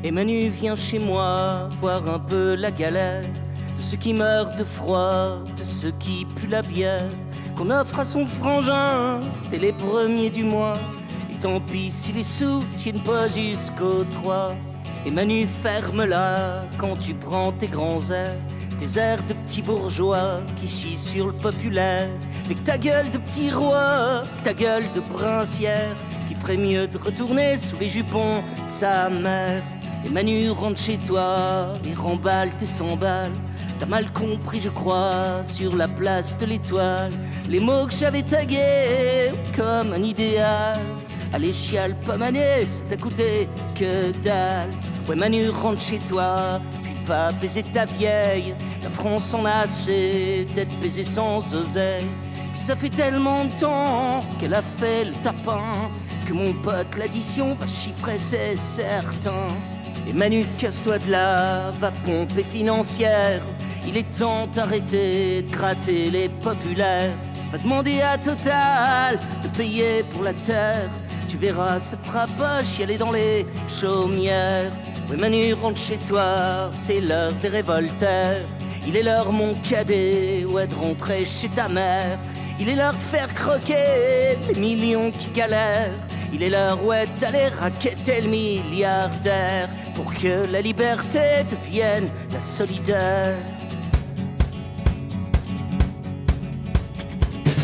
Et Manu vient chez moi voir un peu la galère de ceux qui meurent de froid, de ceux qui puent la bière qu'on offre à son frangin dès les premiers du mois. Et tant pis si les sous tiennent pas jusqu'au 3. Et Manu, ferme-la quand tu prends tes grands airs, tes airs de petits bourgeois qui chient sur le populaire. Avec ta gueule de petit roi, ta gueule de princière, qui ferait mieux de retourner sous les jupons de sa mère. Et Manu, rentre chez toi et remballe tes 100 balles. T'as mal compris, je crois, sur la place de l'Étoile, les mots que j'avais tagués comme un idéal. Allez, chiale pas Manu, ça t'a coûté que dalle. Ouais Manu, rentre chez toi, puis va baiser ta vieille. La France en a assez d'être baisée sans oseille. Puis ça fait tellement de temps qu'elle a fait le tapin que mon pote l'addition va chiffrer, c'est certain. Et Manu, casse-toi de là, va pomper financière. Il est temps d'arrêter de gratter les populaires. Va demander à Total de payer pour la terre. Tu verras, ça fera pas chialer dans les chaumières. Oui Manu, rentre chez toi, c'est l'heure des révolteurs. Il est l'heure, mon cadet, ouais, de rentrer chez ta mère. Il est l'heure de faire croquer les millions qui galèrent. Il est l'heure, ouais, d'aller raqueter le milliardaire pour que la liberté devienne la solidaire.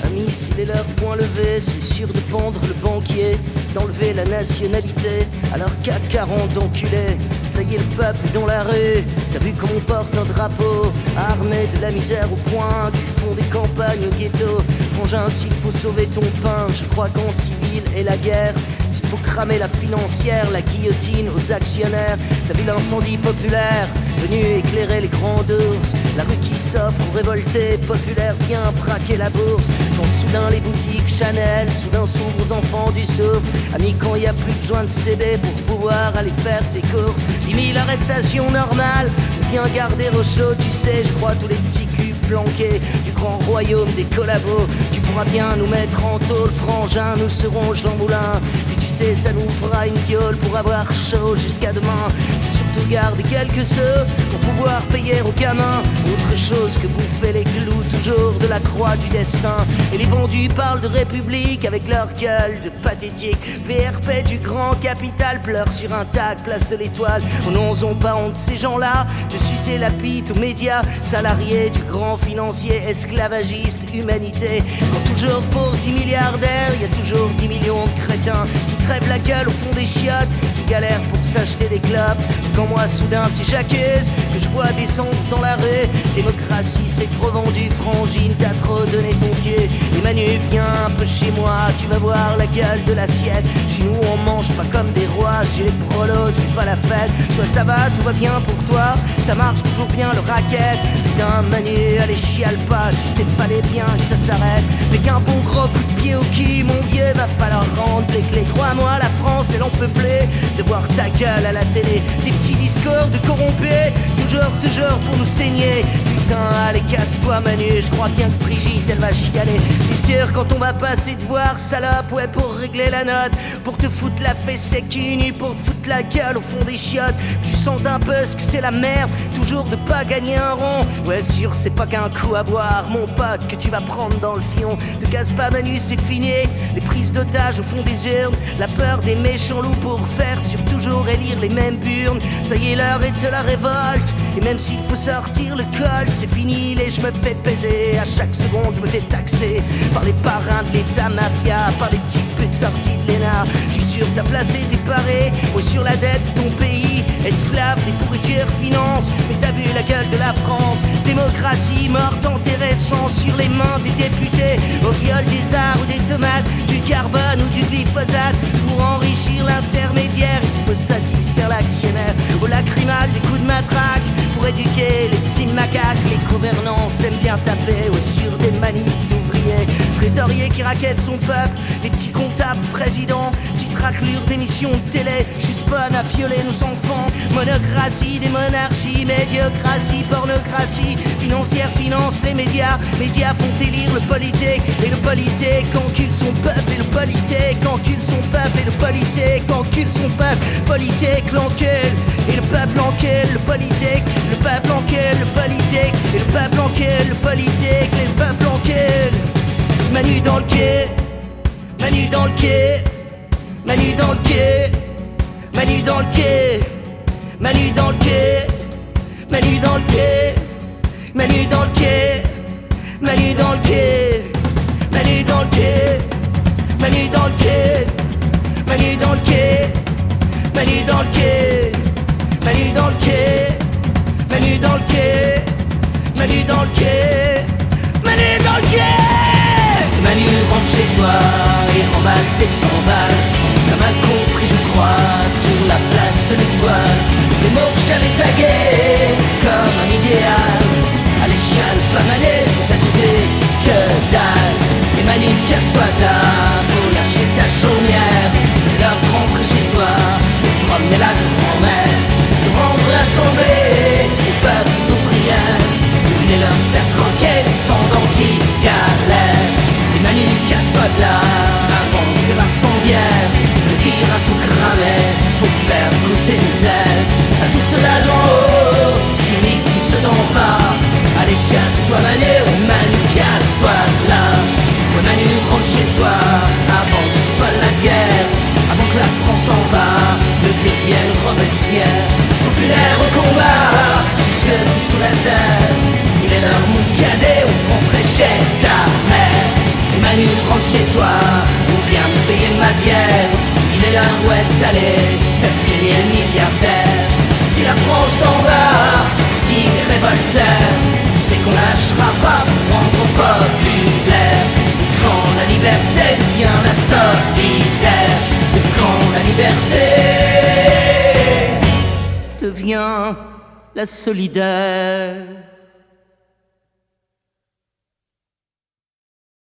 Amis, s'il est l'heure, point levé, c'est sûr de pendre le banquier, d'enlever la nationalité, alors qu'à 40 enculés, ça y est, le peuple est dans la rue. T'as vu comme on porte un drapeau, armé de la misère au point du fond des campagnes au ghetto. Frangin, s'il faut sauver ton pain, je crois qu'en civil et la guerre, s'il faut cramer la financière, la guillotine aux actionnaires. T'as vu l'incendie populaire, venu éclairer les grands ours, la rue qui s'offre aux révoltés populaires vient braquer la bourse. Quand soudain les boutiques Chanel, soudain s'ouvrent aux enfants du souffle. Amis, quand y a plus besoin de CD pour pouvoir aller faire ses courses. 10 000 arrestations normales, bien garder au chaud, tu sais, je crois tous les petits culs planqués du grand royaume des collabos. Tu pourras bien nous mettre en tôle, frangin, nous serons Jean Moulin. Puis tu sais, ça nous fera une gueule pour avoir chaud jusqu'à demain. Puis surtout garde quelques sous pour pouvoir payer aux gamins autre chose que bouffer les clous toujours de la croix du destin. Et les vendus parlent de république avec leur gueule de pathétique. VRP du grand capital pleure sur un tag place de l'Étoile. Oh non, ont pas honte ces gens-là de sucer la bite aux médias salariés du grand financier esclavagiste humanité. Quand toujours pour 10 milliardaires, y a toujours 10 millions de crétins qui crèvent la gueule au fond des chiottes, qui galèrent pour s'acheter des clopes. Quand moi soudain si j'accuse que je vois descendre dans la rue, démocratie c'est trop vendu, frangine t'as trop donné ton pied. Et Manu, viens un peu chez moi, tu vas voir la gueule de l'assiette. Chez nous on mange pas comme des rois, chez les prolos c'est pas la fête. Toi ça va, tout va bien pour toi, ça marche toujours bien le racket. Putain Manu, allez chiale pas, tu sais fallait bien que ça s'arrête. Mais qu'un bon gros coup de pied au cul, mon vieux, va falloir rendre les clés. Crois-moi, la France est l'empeuplée de voir ta gueule à la télé, des petits discours de corrompus, toujours pour nous saigner. Putain, allez casse-toi Manu, je crois bien que Brigitte elle va chialer. C'est sûr quand on va passer te voir salope, ouais pour régler la note, pour te foutre la fesse sec nu, pour te foutre la gueule au fond des chiottes. Tu sens un peu ce que c'est la merde, toujours de pas gagner un rond. Ouais sûr c'est pas qu'un coup à boire, mon pote, que tu vas prendre dans le fion. Te casse pas Manu, c'est fini, les prises d'otages au fond des urnes, la peur des méchants loups pour faire sur toujours élire les mêmes burnes. Ça y est l'heure est de la révolte, et même s'il faut sortir le col, c'est fini, les je me fais baiser. À chaque seconde je me fais taxer par les parrains de l'état mafia, par les petites putes sorties de l'ENA. Je suis sûr que t'as placé des parés, ouais sur la dette de ton pays, esclave des pourritures finances. Mais t'as vu la gueule de la France, démocratie morte enterrée sang sur les mains des députés, au viol des arts ou des tomates, du carbone ou du glyphosate. Pour enrichir l'intermédiaire, il faut satisfaire l'actionnaire, au lacrymal des coups de matraque, pour éduquer les petits macaques. Les gouvernants aiment bien taper sur des manifs d'ouvriers, trésoriers qui raquettent son peuple, les petits comptables présidents, titres raclure d'émissions de télé, juste pas à violer nos enfants. Monocratie des monarchies, médiocratie, pornocratie financière finance les médias. Médias font élire le politique, et le politique encule son peuple, et le politique encule son peuple, et le politique encule son peuple. Politique l'encule, et le peuple encule le politique, le peuple encule le politique, et le peuple encule le politique, et le peuple encule. Manu dans le quai, Manu dans le quai, Manu dans le quai, Manu dans le quai, Manu dans le quai, Manu dans le quai, Manu dans le quai, Manu dans le quai, Manu dans le quai, Manu dans le quai, Manu dans le quai, Manu dans le quai, Manu dans le quai, Manu dans le quai, Manu dans le quai, Manu dans le quai. Manu rentre chez toi et remballe tes 100 balles. T'as mal compris je crois sur la place de l'Étoile. Les mots que j'avais tagués comme un idéal. À l'échelle pas malais c'est à côté que dalle. Et Manu casse-toi de là pour lâcher ta chaumière. C'est l'heure de rentrer chez toi, de promener la grand-mère, de rendre l'assemblée au peuple d'ouvrière. Il est l'heure de faire croquer le sang d'anti-galère. Et Manu, casse-toi de là, avant que l'incendiaire ne vire à tout cramer pour te faire goûter les ailes. À tout cela d'en haut, qui nique tout ce d'en bas. Allez, casse-toi Manu, Manu, casse-toi de là. Ouais Manu, rentre chez toi, avant que ce soit la guerre. Avant que la France d'en bas ne devienne Robespierre. Populaire au combat, jusque sous la terre. Il est l'heure mon cadet, on rentrait chez ta mère. Et Manu rentre chez toi, on vient me payer ma bière. Il est l'heure où est allé faire saigner le milliardaire. Si la France d'en bas, si les révoltaires, c'est qu'on lâchera pas pour rendre populaire. Quand la liberté devient la solidaire, quand la liberté devient la solidaire.